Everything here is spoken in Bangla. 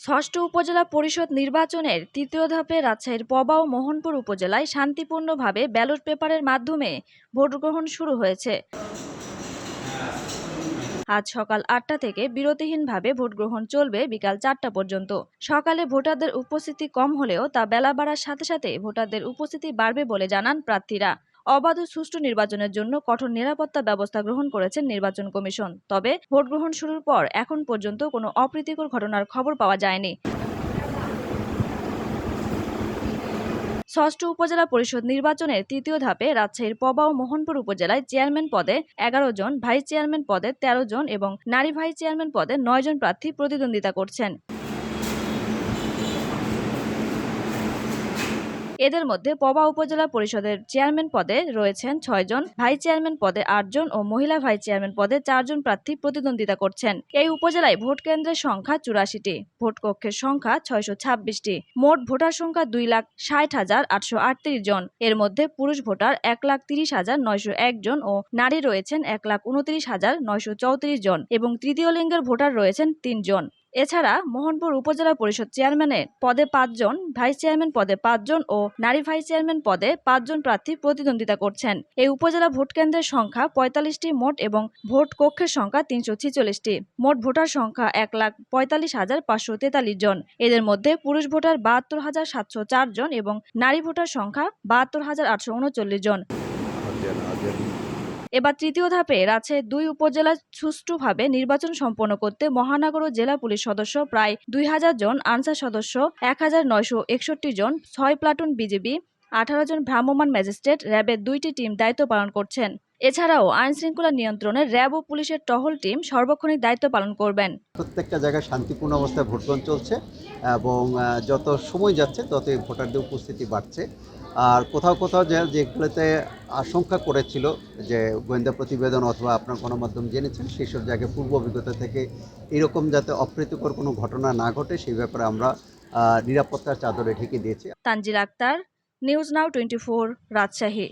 ষষ্ঠ উপজেলা পরিষদ নির্বাচনের তৃতীয় ধাপে রাজশাহীর পবা ও মোহনপুর উপজেলায় শান্তিপূর্ণভাবে ব্যালট পেপারের মাধ্যমে ভোট গ্রহণ শুরু হয়েছে। আজ সকাল ৮টা থেকে বিরতিহীনভাবে ভোট গ্রহণ চলবে বিকাল ৪টা পর্যন্ত। সকালে ভোটারদের উপস্থিতি কম হলেও তা বেলা বাড়ার সাথে সাথে ভোটারদের উপস্থিতি বাড়বে বলে জানান প্রার্থীরা। অবাধ ও সুষ্ঠু নির্বাচনের জন্য কঠোর নিরাপত্তা ব্যবস্থা গ্রহণ করেছেন নির্বাচন কমিশন। তবে ভোট গ্রহণ শুরুর পর এখন পর্যন্ত কোনো অপ্রীতিকর ঘটনার খবর পাওয়া যায়নি। ষষ্ঠ উপজেলা পরিষদ নির্বাচনের তৃতীয় ধাপে রাজশাহীর পবা ও মোহনপুর উপজেলায় চেয়ারম্যান পদে ১১ জন, ভাইস চেয়ারম্যান পদে ১৩ জন এবং নারী ভাইস চেয়ারম্যান পদে ৯ জন প্রার্থী প্রতিদ্বন্দ্বিতা করছেন। এদের মধ্যে পবা উপজেলা পরিষদের চেয়ারম্যান পদে রয়েছেন ৬ জন, ভাইস চেয়ারম্যান পদে ৮ জন ও মহিলা ভাইস চেয়ারম্যান পদে ৪ জন প্রার্থী প্রতিদ্বন্দ্বিতা করছেন। এই উপজেলায় ভোট কেন্দ্রের সংখ্যা ৮৪টি, ভোট কক্ষের সংখ্যা ৬২৬টি। মোট ভোটার সংখ্যা ২,৬০,৮৩৮ জন। এর মধ্যে পুরুষ ভোটার ১,৩০,৯০১ জন ও নারী রয়েছেন ১,২৯,৯৩৪ জন এবং তৃতীয় লিঙ্গের ভোটার রয়েছেন ৩ জন। এছাড়া মোহনপুর উপজেলা পরিষদ চেয়ারম্যানের পদে ৫ জন, ভাইস চেয়ারম্যান পদে ৫ জন ও নারী ভাইস চেয়ারম্যান পদে ৫ জন প্রার্থী প্রতিদ্বন্দ্বিতা করছেন। এই উপজেলা ভোট কেন্দ্রের সংখ্যা ৪৫টি মোট এবং ভোট কক্ষের সংখ্যা ৩৪৬টি। মোট ভোটার সংখ্যা ১,৪৫,৫৪৩ জন। এদের মধ্যে পুরুষ ভোটার ৭২,৭০৪ জন এবং নারী ভোটার সংখ্যা ৭২,৮৩৯ জন। এবার তৃতীয় ধাপে রাজশাহী ২ উপজেলা সুষ্ঠুভাবে নির্বাচন সম্পন্ন করতে মহানগর ও জেলা পুলিশ সদস্য প্রায় ২,০০০ জন, আনসার সদস্য ১,৯৬১ জন, ৬ প্লাটুন বিজিবি, ১৮ জন ভ্রাম্যমাণ ম্যাজিস্ট্রেট, র্যাবের ২টি টিম দায়িত্ব পালন করছেন। এছাড়াও আইনশৃঙ্খলা নিয়ন্ত্রণে র্যাব ও পুলিশের টহল টিম সার্বক্ষণিক দায়িত্ব পালন করবেন। প্রত্যেকটা জায়গায় শান্তিপূর্ণ অবস্থায় ভোটগ্রহণ চলছে এবং যত সময় যাচ্ছে ততই ভোটারদের উপস্থিতি বাড়ছে। আর কোথাও কোথাও যেগুলোতে আশঙ্কা করেছিল যে গোয়েন্দা প্রতিবেদন অথবা আপনার গণমাধ্যম জেনেছেন সেই সব জায়গায় পূর্ব অভিজ্ঞতা থেকে এরকম যাতে অপ্রীতিকর কোনো ঘটনা না ঘটে সেই ব্যাপারে আমরা নিরাপত্তার চাদরে ঢেকে দিয়েছি। Tanzil Akhtar, news now 24, Rajshahi.